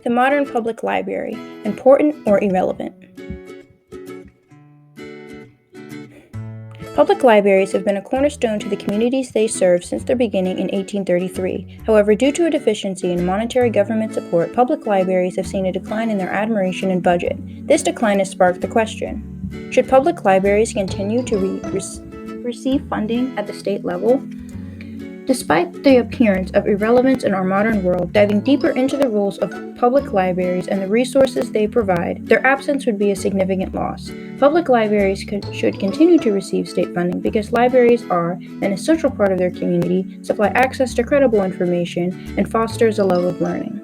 The modern public library, important or irrelevant? Public libraries have been a cornerstone to the communities they serve since their beginning in 1833. However, due to a deficiency in monetary government support, public libraries have seen a decline in their admiration and budget. This decline has sparked the question: should public libraries continue to receive funding at the state level? Despite the appearance of irrelevance in our modern world, diving deeper into the roles of public libraries and the resources they provide, their absence would be a significant loss. Public libraries should continue to receive state funding because libraries are an essential part of their community, supply access to credible information, and fosters a love of learning.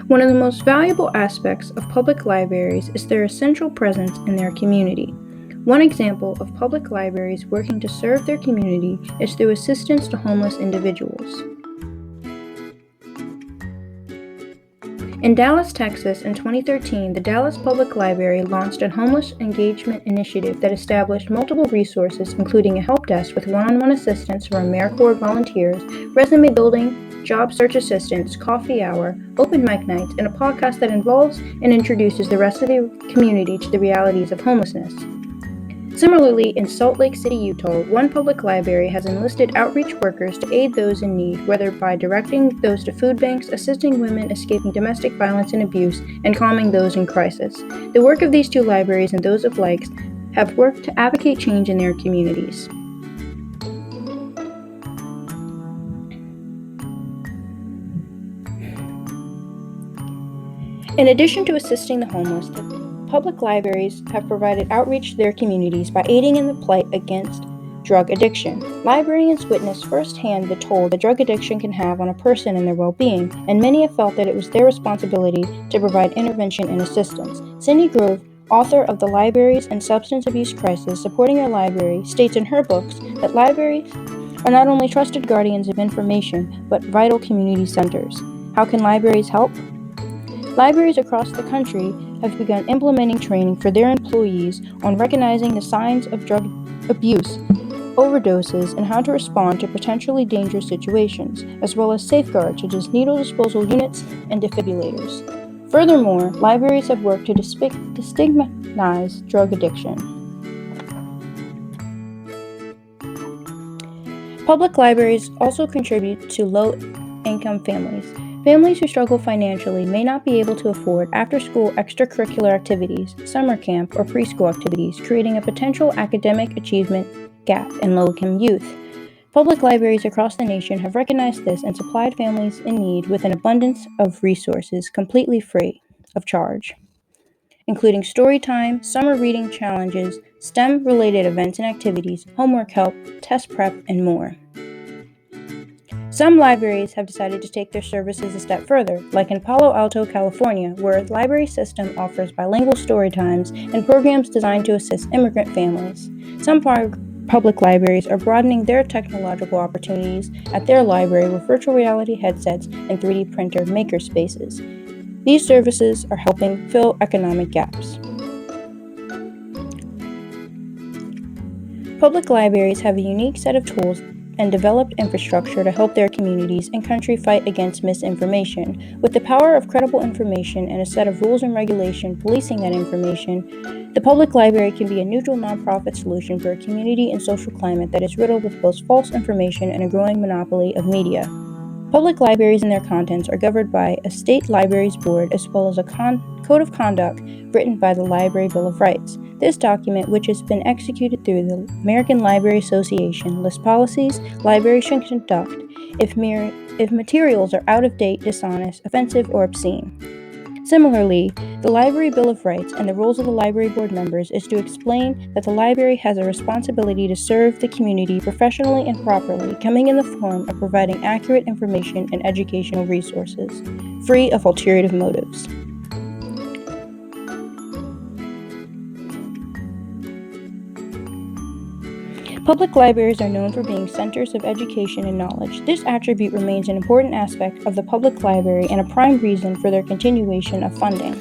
One of the most valuable aspects of public libraries is their essential presence in their community. One example of public libraries working to serve their community is through assistance to homeless individuals. In Dallas, Texas, in 2013, the Dallas Public Library launched a homeless engagement initiative that established multiple resources, including a help desk with one-on-one assistance from AmeriCorps volunteers, resume building, job search assistance, coffee hour, open mic nights, and a podcast that involves and introduces the rest of the community to the realities of homelessness. Similarly, in Salt Lake City, Utah, one public library has enlisted outreach workers to aid those in need, whether by directing those to food banks, assisting women escaping domestic violence and abuse, and calming those in crisis. The work of these two libraries and those of likes have worked to advocate change in their communities. In addition to assisting the homeless, public libraries have provided outreach to their communities by aiding in the plight against drug addiction. Librarians witness firsthand the toll that drug addiction can have on a person and their well-being, and many have felt that it was their responsibility to provide intervention and assistance. Cindy Grove, author of The Libraries and Substance Abuse Crisis, Supporting Your Library, states in her books that libraries are not only trusted guardians of information, but vital community centers. How can libraries help? Libraries across the country have begun implementing training for their employees on recognizing the signs of drug abuse, overdoses, and how to respond to potentially dangerous situations, as well as safeguards such as needle disposal units and defibrillators. Furthermore, libraries have worked to destigmatize drug addiction. Public libraries also contribute to low-income families. Families who struggle financially may not be able to afford after-school extracurricular activities, summer camp, or preschool activities, creating a potential academic achievement gap in low-income youth. Public libraries across the nation have recognized this and supplied families in need with an abundance of resources completely free of charge, including story time, summer reading challenges, STEM-related events and activities, homework help, test prep, and more. Some libraries have decided to take their services a step further, like in Palo Alto, California, where a library system offers bilingual story times and programs designed to assist immigrant families. Some public libraries are broadening their technological opportunities at their library with virtual reality headsets and 3D printer maker spaces. These services are helping fill economic gaps. Public libraries have a unique set of tools and developed infrastructure to help their communities and country fight against misinformation. With the power of credible information and a set of rules and regulation policing that information, the public library can be a neutral nonprofit solution for a community and social climate that is riddled with both false information and a growing monopoly of media. Public libraries and their contents are governed by a state libraries board as well as a code of conduct written by the Library Bill of Rights. This document, which has been executed through the American Library Association, lists policies libraries should conduct if materials are out of date, dishonest, offensive, or obscene. Similarly, the Library Bill of Rights and the roles of the library board members is to explain that the library has a responsibility to serve the community professionally and properly, coming in the form of providing accurate information and educational resources, free of ulterior motives. Public libraries are known for being centers of education and knowledge. This attribute remains an important aspect of the public library and a prime reason for their continuation of funding.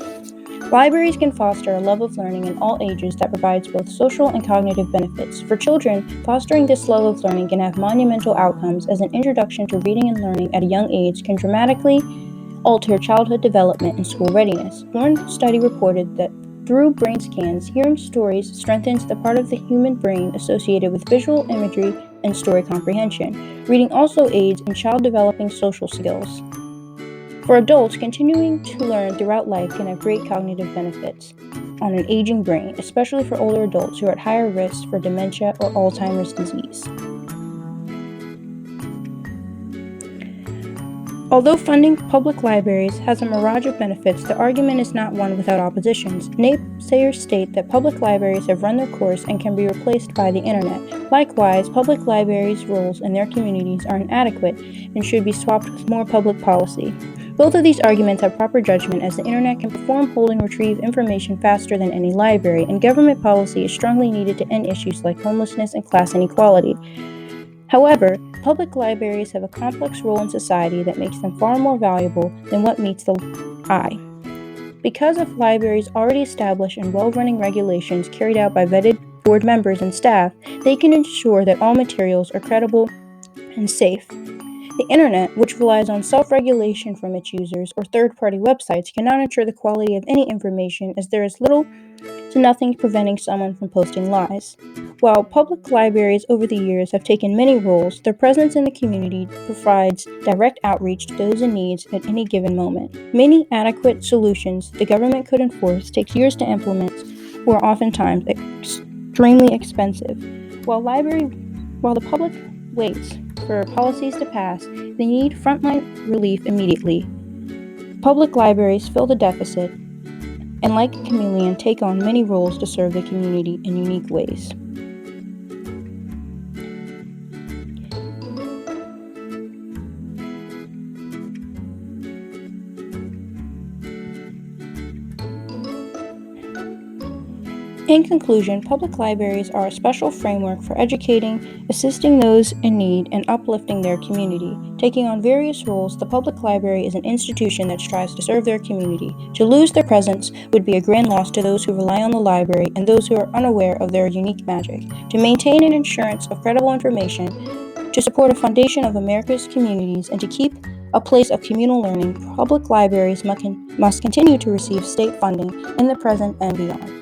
Libraries can foster a love of learning in all ages that provides both social and cognitive benefits. For children, fostering this love of learning can have monumental outcomes, as an introduction to reading and learning at a young age can dramatically alter childhood development and school readiness. One study reported that through brain scans, hearing stories strengthens the part of the human brain associated with visual imagery and story comprehension. Reading also aids in child developing social skills. For adults, continuing to learn throughout life can have great cognitive benefits on an aging brain, especially for older adults who are at higher risk for dementia or Alzheimer's disease. Although funding public libraries has a mirage of benefits, the argument is not one without oppositions. Naysayers state that public libraries have run their course and can be replaced by the internet. Likewise, public libraries' roles in their communities are inadequate and should be swapped with more public policy. Both of these arguments have proper judgment, as the internet can perform, hold, and retrieve information faster than any library, and government policy is strongly needed to end issues like homelessness and class inequality. However, public libraries have a complex role in society that makes them far more valuable than what meets the eye. Because of libraries' already established and well-running regulations carried out by vetted board members and staff, they can ensure that all materials are credible and safe. The internet, which relies on self-regulation from its users or third-party websites, cannot ensure the quality of any information, as there is little to nothing preventing someone from posting lies. While public libraries over the years have taken many roles, their presence in the community provides direct outreach to those in need at any given moment. Many adequate solutions the government could enforce take years to implement, or are oftentimes extremely expensive. While the public waits for policies to pass, they need frontline relief immediately. Public libraries fill the deficit and, like a chameleon, take on many roles to serve the community in unique ways. In conclusion, public libraries are a special framework for educating, assisting those in need, and uplifting their community. Taking on various roles, the public library is an institution that strives to serve their community. To lose their presence would be a grand loss to those who rely on the library and those who are unaware of their unique magic. To maintain an assurance of credible information, to support a foundation of America's communities, and to keep a place of communal learning, public libraries must continue to receive state funding in the present and beyond.